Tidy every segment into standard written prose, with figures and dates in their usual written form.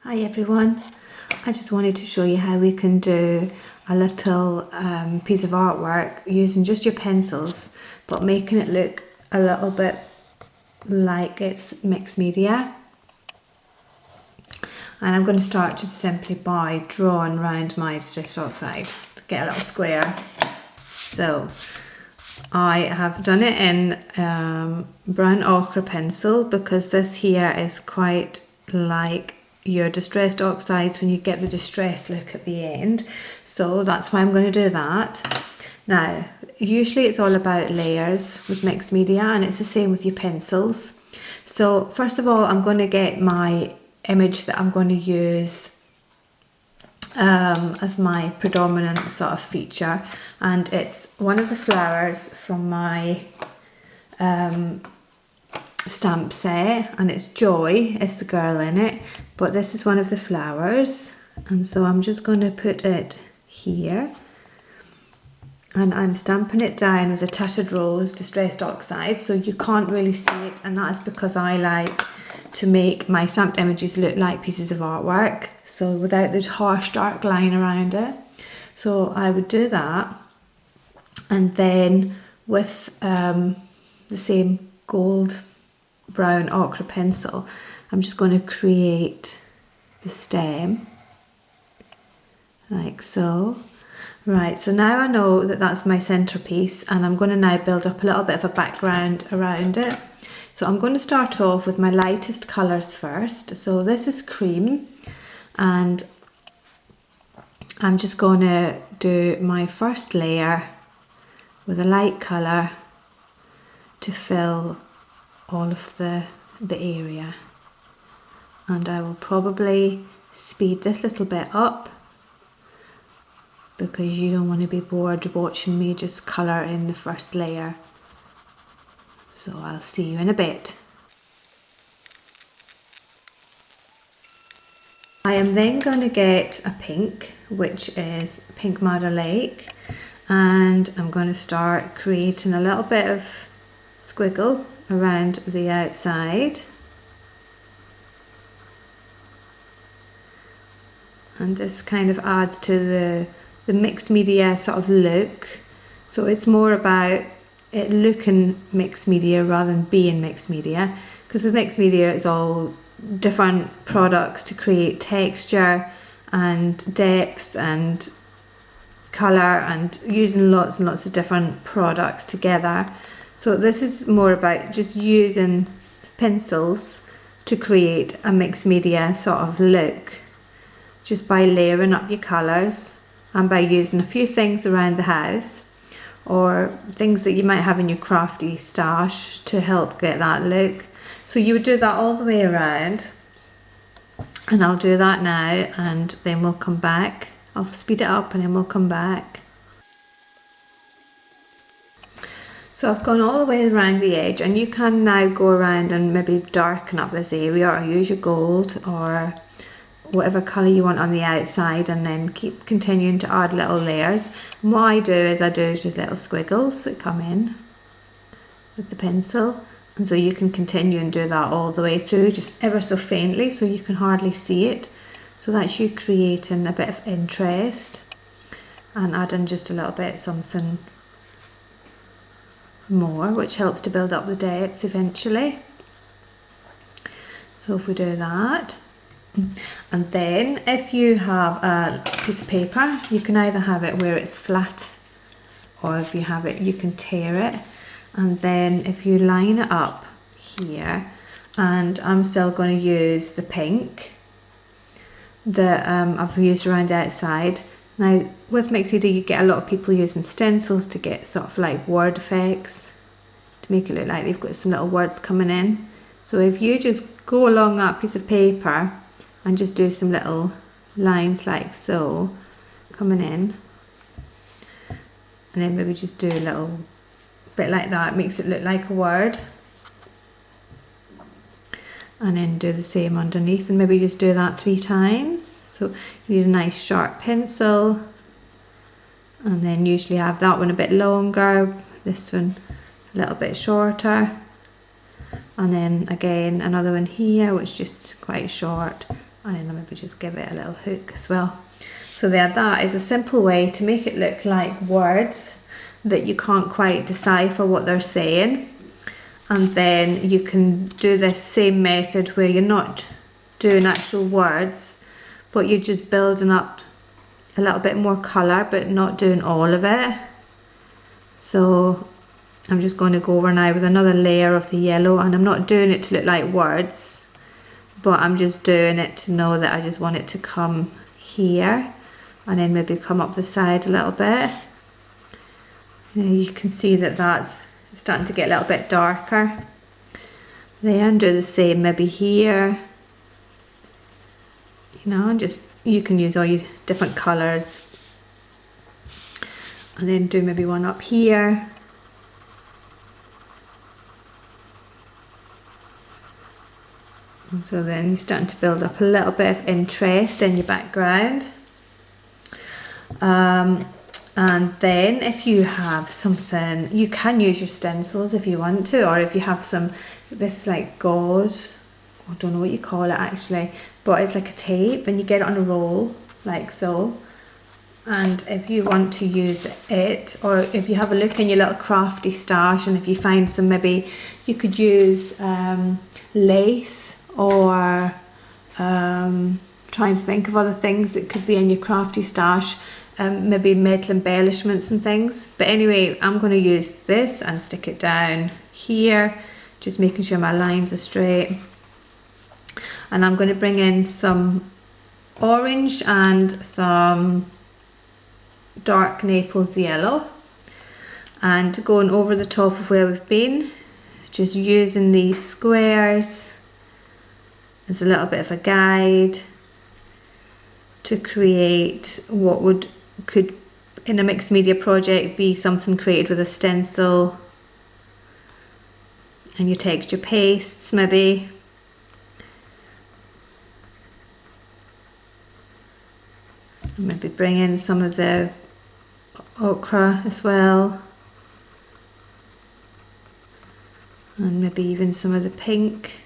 Hi everyone, I just wanted to show you how we can do a little piece of artwork using just your pencils but making it look a little bit like it's mixed media. And I'm going to start just simply by drawing around my distressed oxide to get a little square. So I have done it in brown ochre pencil because this here is quite like your distressed oxides when you get the distress look at the end, so that's why I'm going to do that. Now usually it's all about layers with mixed media, and it's the same with your pencils. So first of all I'm going to get my image that I'm going to use as my predominant sort of feature, and it's one of the flowers from my stamp set, and it's Joy is the girl in it, but this is one of the flowers, and so I'm just going to put it here, and I'm stamping it down with a Tattered Rose distressed oxide, so you can't really see it, and that's because I like to make my stamped images look like pieces of artwork, so without the harsh dark line around it. So I would do that, and then with the same gold brown ochre pencil I'm just going to create the stem like so. Right, so now I know that that's my centerpiece, and I'm going to now build up a little bit of a background around it. So I'm going to start off with my lightest colours first. So this is cream, and I'm just going to do my first layer with a light colour to fill all of the area, and I will probably speed this little bit up because you don't want to be bored watching me just colour in the first layer. So I'll see you in a bit. I am then going to get a pink, which is Pink Madder Lake, and I'm going to start creating a little bit of squiggle around the outside, and this kind of adds to the mixed media sort of look. So it's more about it looking mixed media rather than being mixed media, because with mixed media it's all different products to create texture and depth and colour and using lots and lots of different products together. So this is more about just using pencils to create a mixed media sort of look, just by layering up your colours and by using a few things around the house or things that you might have in your crafty stash to help get that look. So you would do that all the way around, and I'll do that now, and then we'll come back. I'll speed it up and then we'll come back. So I've gone all the way around the edge, and you can now go around and maybe darken up this area or use your gold or whatever colour you want on the outside, and then keep continuing to add little layers. And what I do is just little squiggles that come in with the pencil, and so you can continue and do that all the way through, just ever so faintly so you can hardly see it. So that's you creating a bit of interest and adding just a little bit something more, which helps to build up the depth eventually. So if we do that, and then if you have a piece of paper, you can either have it where it's flat, or if you have it you can tear it, and then if you line it up here, and I'm still going to use the pink that I've used around the outside. Now with mixed media you get a lot of people using stencils to get sort of like word effects, to make it look like they've got some little words coming in. So if you just go along that piece of paper and just do some little lines like so coming in, and then maybe just do a little bit like that, it makes it look like a word, and then do the same underneath, and maybe just do that 3 times. So you need a nice sharp pencil, and then usually have that one a bit longer, this one a little bit shorter, and then again another one here which is just quite short, and then I'll maybe just give it a little hook as well. So there, that is a simple way to make it look like words that you can't quite decipher what they're saying. And then you can do this same method where you're not doing actual words, but you're just building up a little bit more colour, but not doing all of it. So I'm just going to go over now with another layer of the yellow, and I'm not doing it to look like words, but I'm just doing it to know that I just want it to come here and then maybe come up the side a little bit. You can see that that's starting to get a little bit darker there, and do the same maybe here, you know, and just, you can use all your different colours, and then do maybe one up here. And so then you're starting to build up a little bit of interest in your background. And then if you have something, you can use your stencils if you want to, or if you have some, this is like gauze, I don't know what you call it actually, but it's like a tape, and you get it on a roll like so. And if you want to use it, or if you have a look in your little crafty stash, and if you find some, maybe you could use lace, or trying to think of other things that could be in your crafty stash. Maybe metal embellishments and things, but anyway, I'm going to use this and stick it down here, just making sure my lines are straight. And I'm going to bring in some orange and some dark Naples yellow, and going over the top of where we've been, just using these squares as a little bit of a guide to create what could in a mixed media project be something created with a stencil and your texture pastes maybe. Maybe bring in some of the ochre as well, and maybe even some of the pink.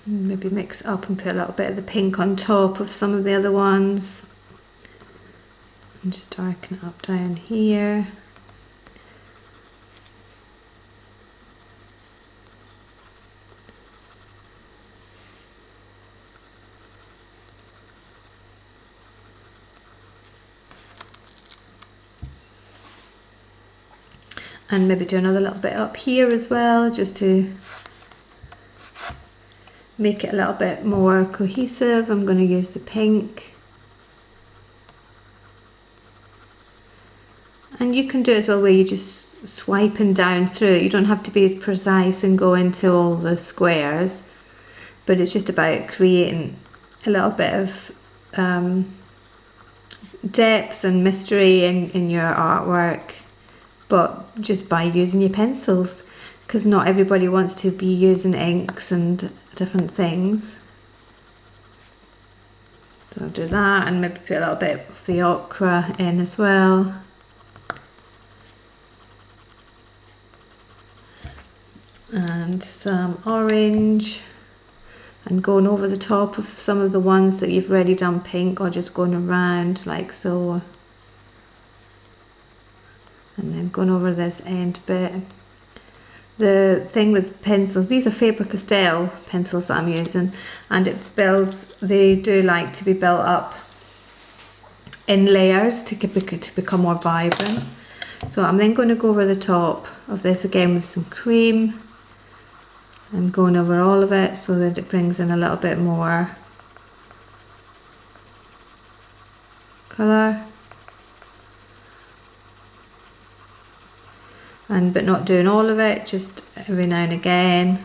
Maybe mix up and put a little bit of the pink on top of some of the other ones, and just darken it up down here. And maybe do another little bit up here as well, just to make it a little bit more cohesive. I'm going to use the pink. And you can do it as well where you're just swiping down through it. You don't have to be precise and go into all the squares, but it's just about creating a little bit of depth and mystery in your artwork, but just by using your pencils, because not everybody wants to be using inks and different things. So I'll do that, and maybe put a little bit of the ochre in as well. And some orange, and going over the top of some of the ones that you've already done pink, or just going around like so. And then going over this end bit. The thing with pencils, these are Faber Castel pencils that I'm using, and they do like to be built up in layers to become more vibrant. So I'm then going to go over the top of this again with some cream, and going over all of it so that it brings in a little bit more colour. But not doing all of it, just every now and again.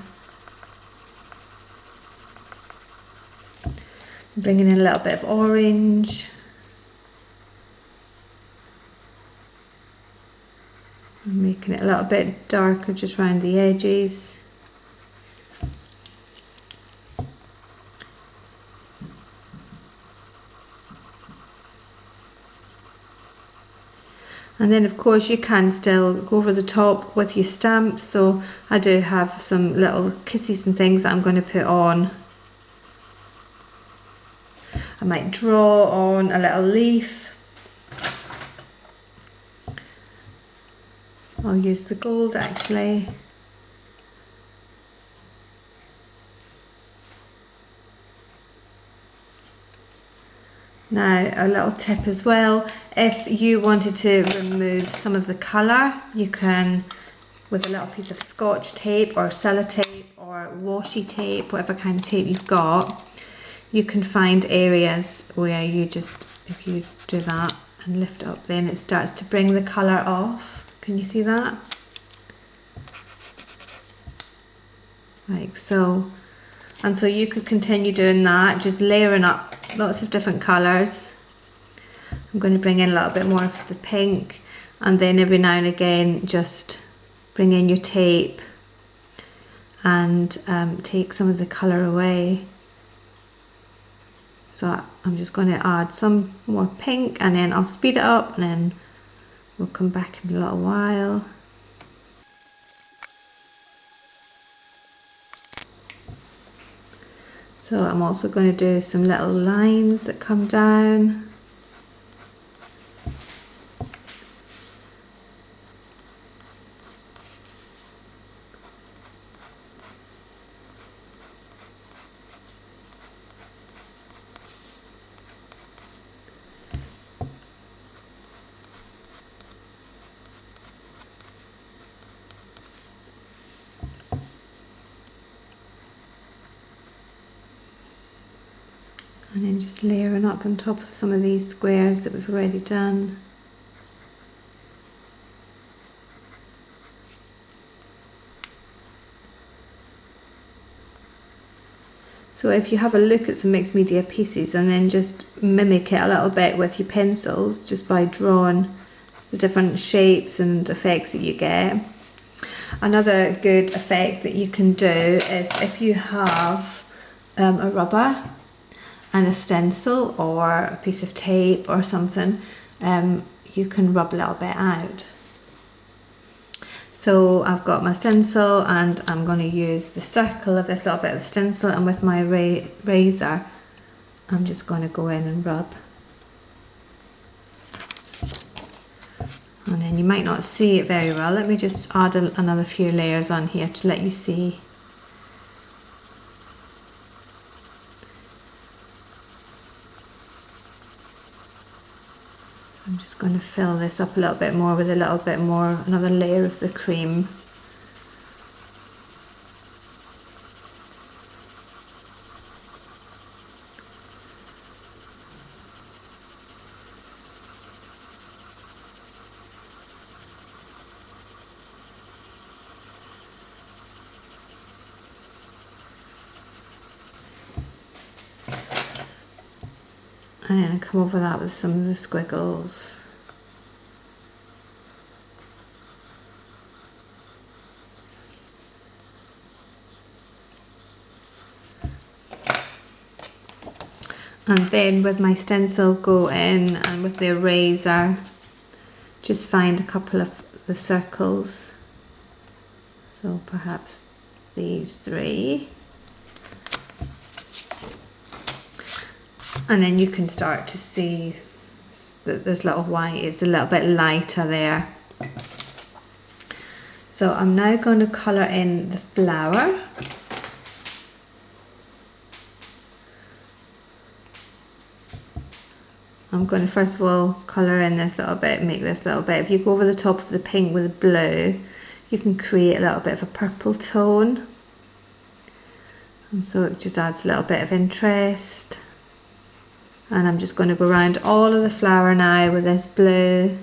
Bringing in a little bit of orange. And making it a little bit darker just around the edges. And then of course you can still go over the top with your stamps, so I do have some little kisses and things that I'm going to put on. I might draw on a little leaf. I'll use the gold actually. Now a little tip as well, if you wanted to remove some of the colour, you can, with a little piece of Scotch tape or cellotape or washi tape, whatever kind of tape you've got, you can find areas where you just, if you do that and lift it up, then it starts to bring the colour off. Can you see that? Like so. And so you could continue doing that, just layering up lots of different colours. I'm going to bring in a little bit more of the pink, and then every now and again just bring in your tape and take some of the colour away. So I'm just going to add some more pink, and then I'll speed it up, and then we'll come back in a little while. So I'm also going to do some little lines that come down. And then just layering up on top of some of these squares that we've already done. So if you have a look at some mixed media pieces and then just mimic it a little bit with your pencils, just by drawing the different shapes and effects that you get. Another good effect that you can do is if you have a rubber and a stencil or a piece of tape or something, you can rub a little bit out. So I've got my stencil and I'm going to use the circle of this little bit of the stencil, and with my razor I'm just going to go in and rub. And then you might not see it very well. Let me just add another few layers on here to let you see. I'm just going to fill this up a little bit more with a little bit more, another layer of the cream. And then come over that with some of the squiggles. And then with my stencil go in, and with the eraser just find a couple of the circles. So perhaps these three. And then you can start to see that this little white is a little bit lighter there. So I'm now going to colour in the flower. I'm going to first of all colour in this little bit, make this little bit. If you go over the top of the pink with the blue, you can create a little bit of a purple tone. And so it just adds a little bit of interest. And I'm just going to go around all of the flower now with this blue.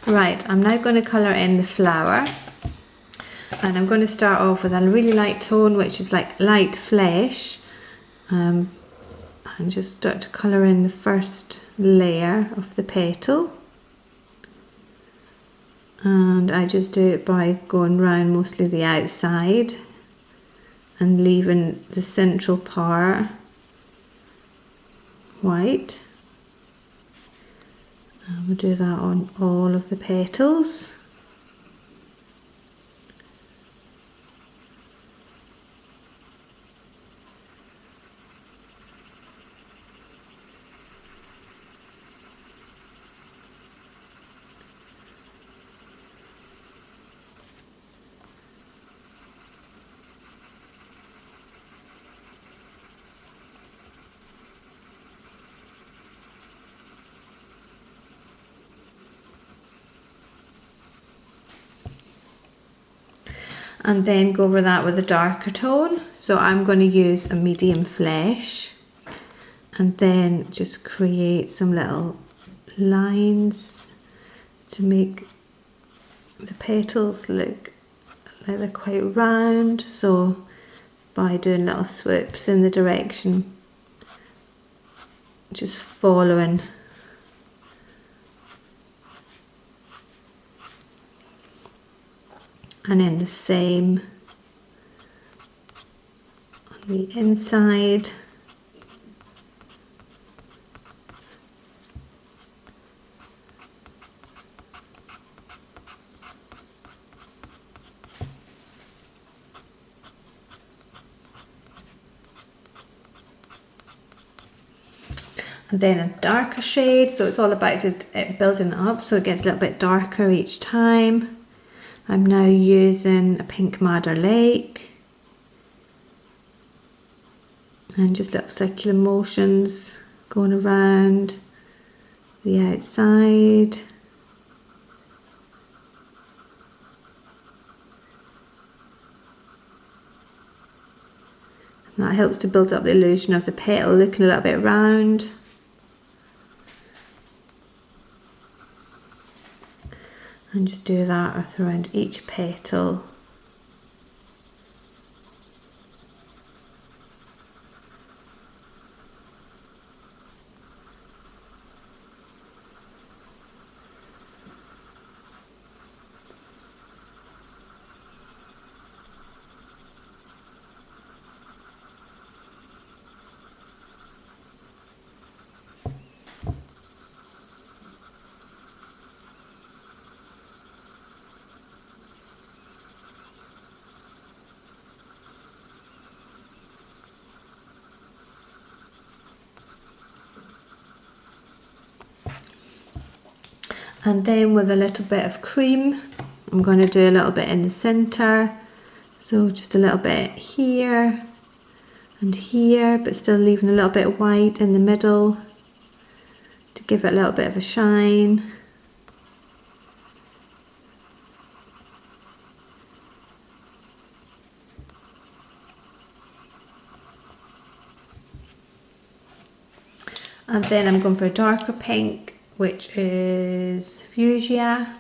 Right, I'm now going to colour in the flower. And I'm going to start off with a really light tone, which is like light flesh. And just start to colour in the first layer of the petal. And I just do it by going round mostly the outside, and leaving the central part white. And we'll do that on all of the petals. And then go over that with a darker tone. So I'm going to use a medium flesh, and then just create some little lines to make the petals look like they're quite round. So by doing little swoops in the direction, just following. And then the same on the inside. And then a darker shade, so it's all about it building it up so it gets a little bit darker each time. I'm now using a pink madder lake and just little circular motions going around the outside. And that helps to build up the illusion of the petal looking a little bit round. And just do that around each petal. And then with a little bit of cream, I'm going to do a little bit in the centre. So just a little bit here and here, but still leaving a little bit white in the middle to give it a little bit of a shine. And then I'm going for a darker pink, which is fuchsia.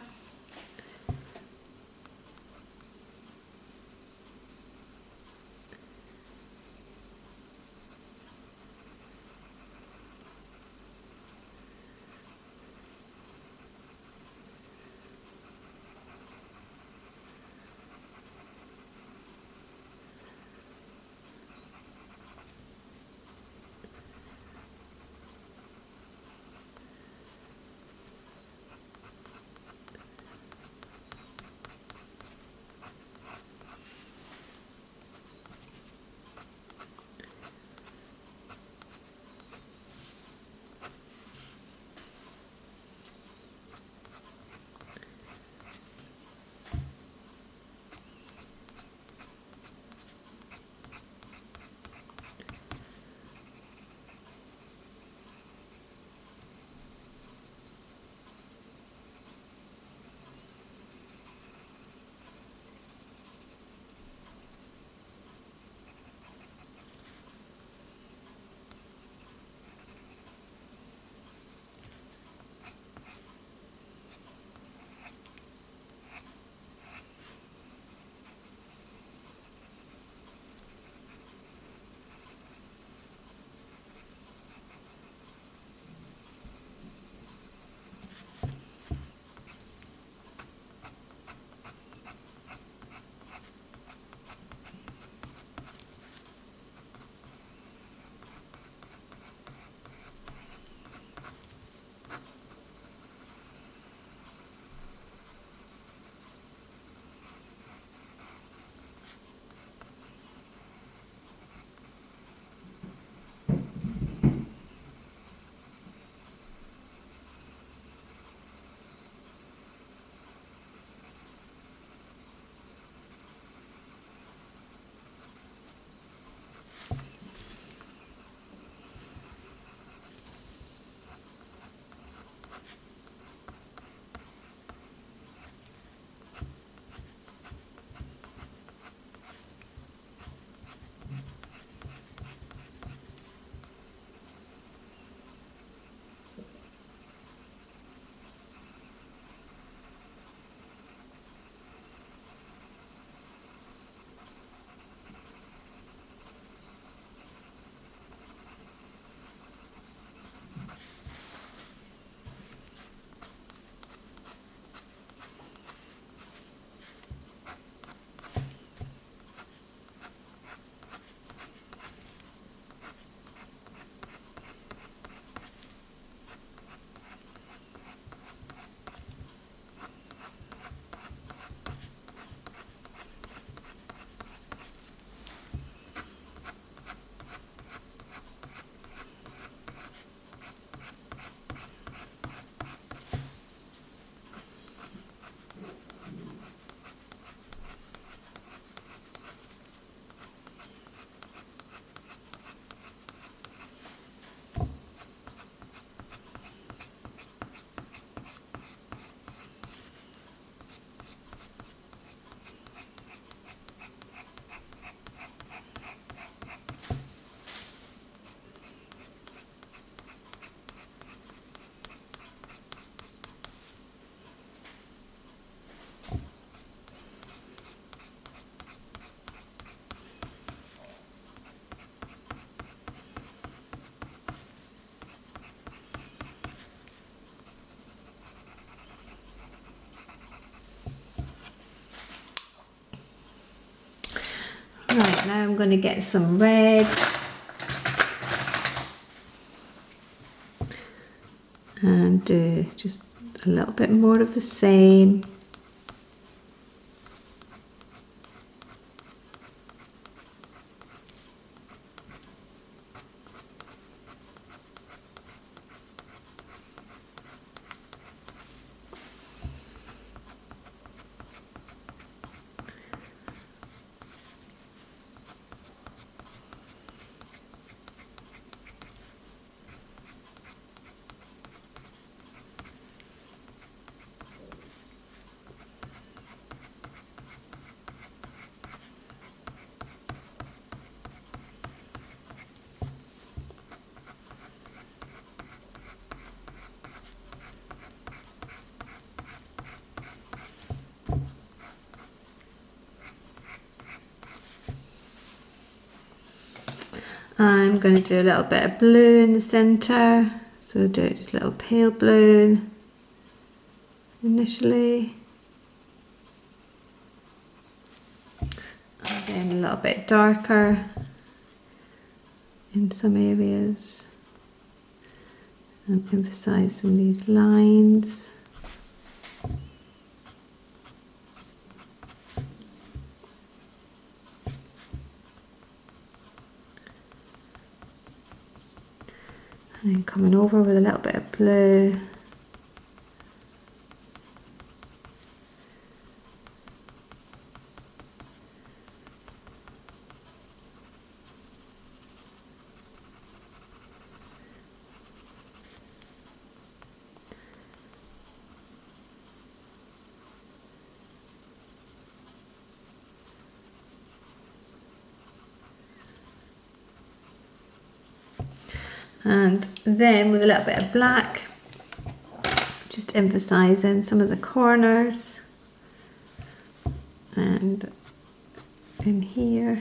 Right, now I'm going to get some red. And do just a little bit more of the same. I'm going to do a little bit of blue in the centre, so do just a little pale blue initially, and then a little bit darker in some areas. I'm emphasising these lines. And then coming over with a little bit of blue. And then with a little bit of black, just emphasising some of the corners and in here.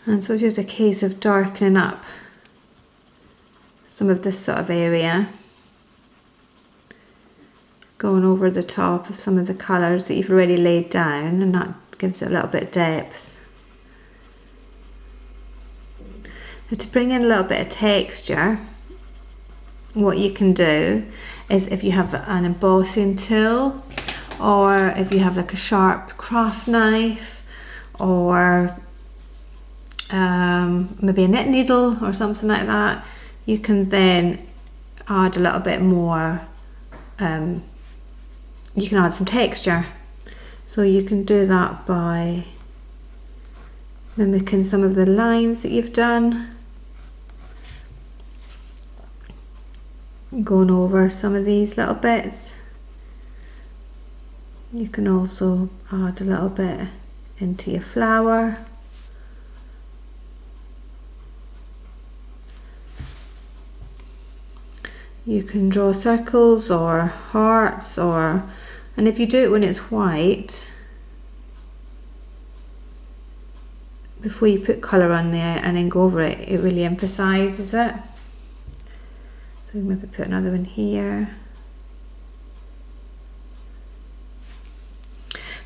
And so it's just a case of darkening up some of this sort of area, going over the top of some of the colours that you've already laid down, and that gives it a little bit of depth. Now to bring in a little bit of texture, what you can do is, if you have an embossing tool, or if you have like a sharp craft knife, or maybe a knit needle or something like that, you can then add a little bit more, you can add some texture. So you can do that by mimicking some of the lines that you've done, going over some of these little bits. You can also add a little bit into your flower. You can draw circles or hearts, and if you do it when it's white, before you put colour on there and then go over it, it really emphasises it. So maybe put another one here.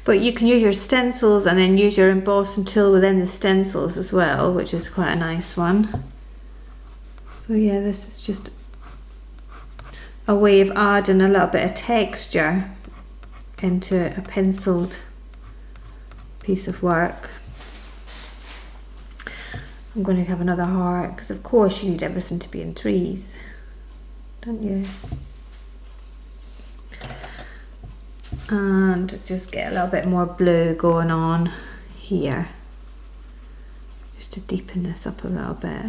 But you can use your stencils and then use your embossing tool within the stencils as well, which is quite a nice one. So yeah, this is just a way of adding a little bit of texture into a penciled piece of work. I'm going to have another heart, because of course you need everything to be in trees, don't you? And just get a little bit more blue going on here, just to deepen this up a little bit.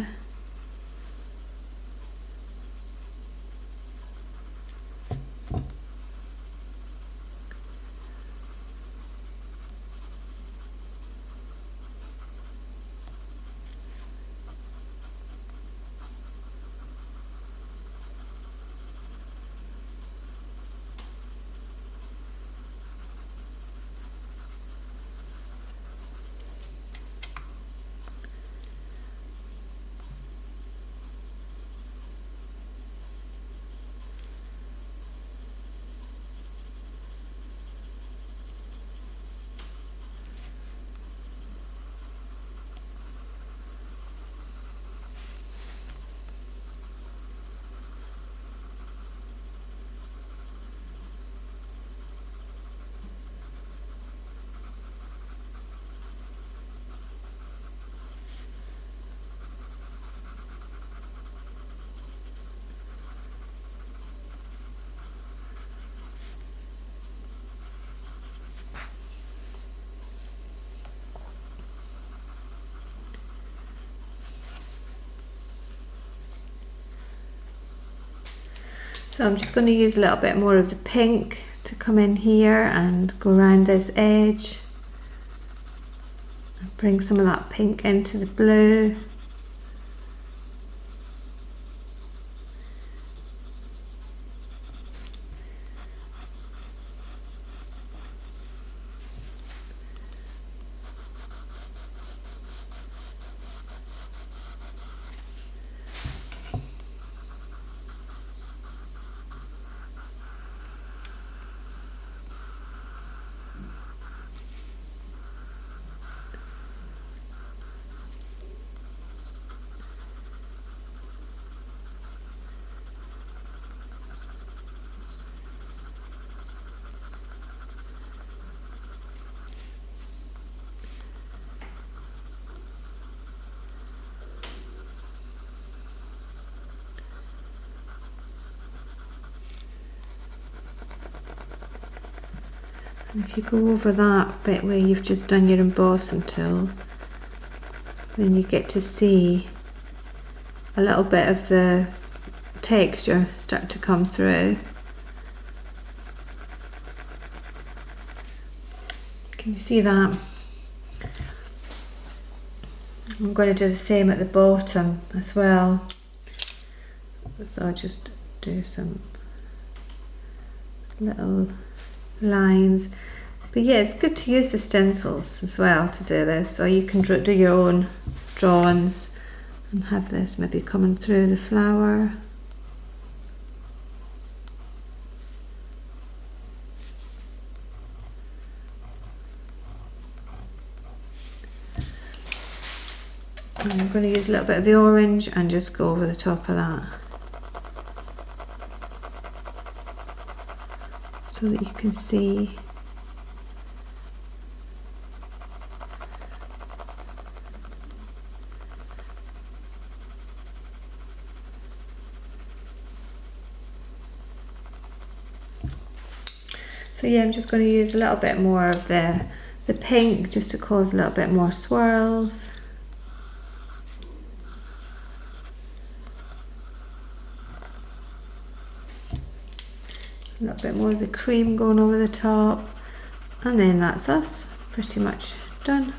So I'm just going to use a little bit more of the pink to come in here and go around this edge. And bring some of that pink into the blue. And if you go over that bit where you've just done your embossing tool, then you get to see a little bit of the texture start to come through. Can you see that? I'm going to do the same at the bottom as well. So I'll just do some little lines. But yeah, it's good to use the stencils as well to do this, or you can do your own drawings and have this maybe coming through the flower. And I'm going to use a little bit of the orange and just go over the top of that, so that you can see. So yeah, I'm just going to use a little bit more of the pink just to cause a little bit more swirls. A little bit more of the cream going over the top, and then that's us pretty much done.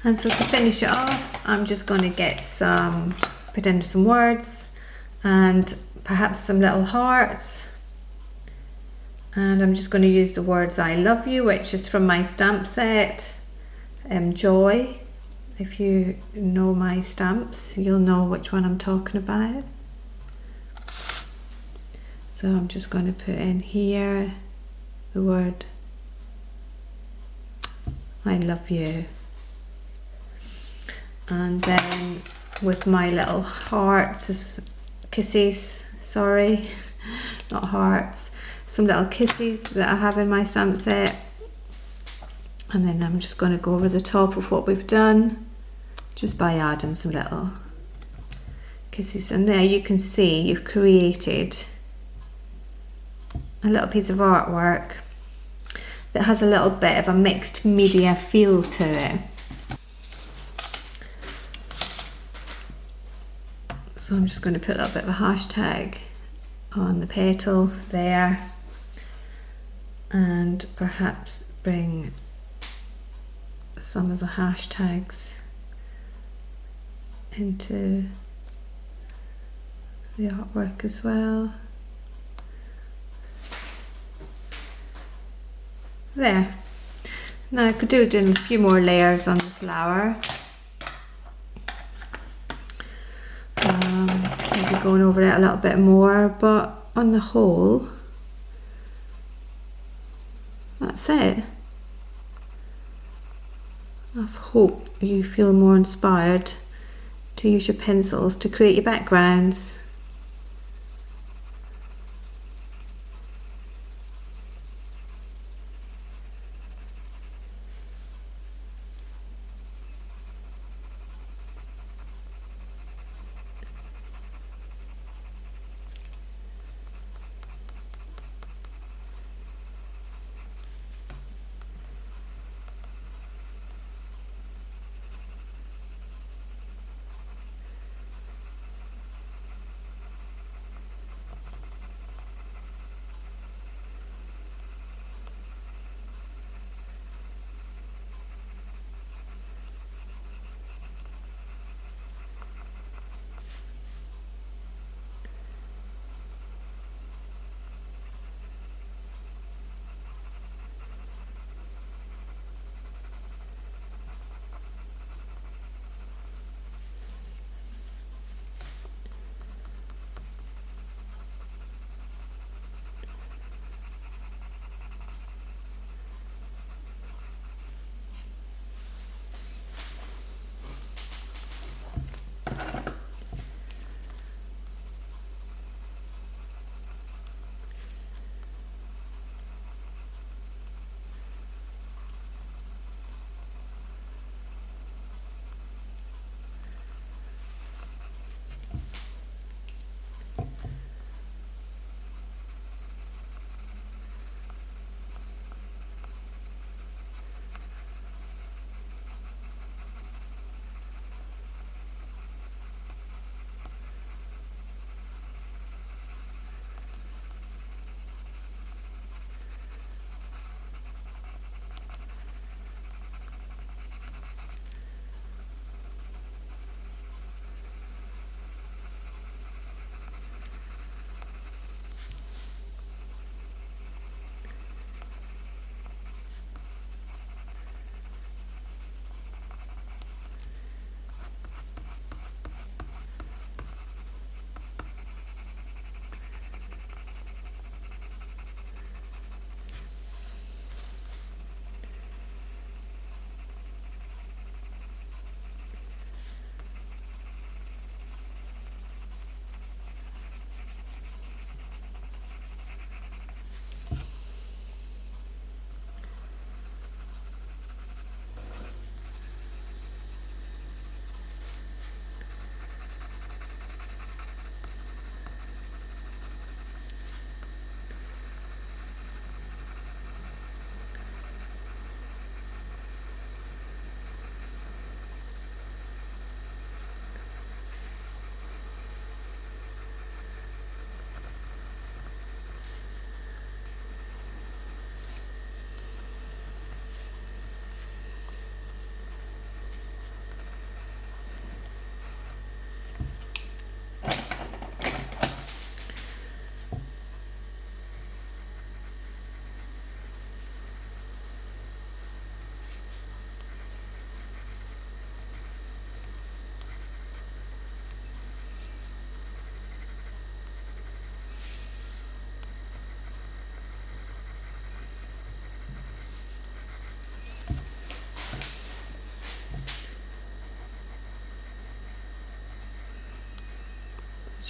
And so to finish it off, I'm just going to get put in some words and perhaps some little hearts. And I'm just going to use the words I love you, which is from my stamp set, Joy. If you know my stamps, you'll know which one I'm talking about. So I'm just going to put in here the word I love you. And then with my little hearts, kisses, sorry, not hearts, some little kisses that I have in my stamp set. And then I'm just going to go over the top of what we've done, just by adding some little kisses. And there you can see you've created a little piece of artwork that has a little bit of a mixed media feel to it. So I'm just going to put a little bit of a hashtag on the petal there, and perhaps bring some of the hashtags into the artwork as well. There. Now I could do a few more layers on the flower. Maybe going over it a little bit more, but on the whole, that's it. I hope you feel more inspired to use your pencils to create your backgrounds.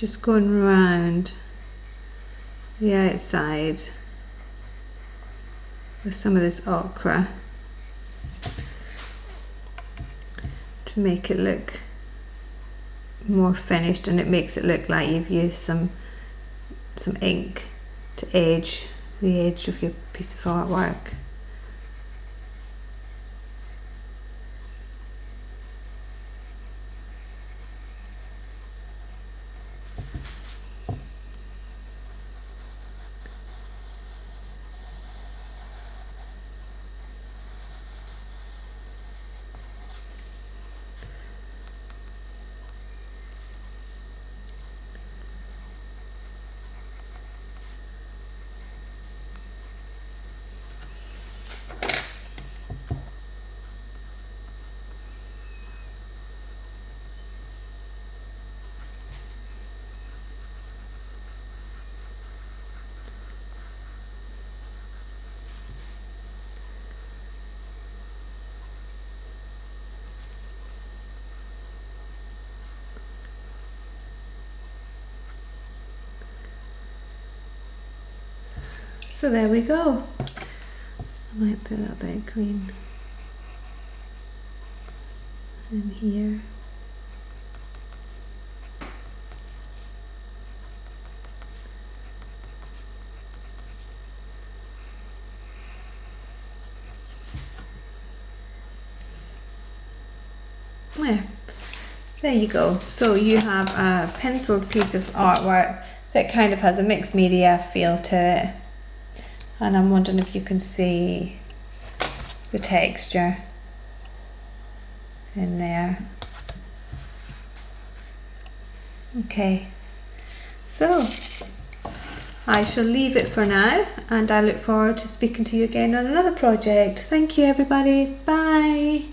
just going round the outside with some of this ochre to make it look more finished, and it makes it look like you've used some ink to edge the edge of your piece of artwork. So there we go. I might put a little bit of green in here. There you go. So you have a penciled piece of artwork that kind of has a mixed media feel to it. And I'm wondering if you can see the texture in there. Okay, so I shall leave it for now, and I look forward to speaking to you again on another project. Thank you everybody, bye.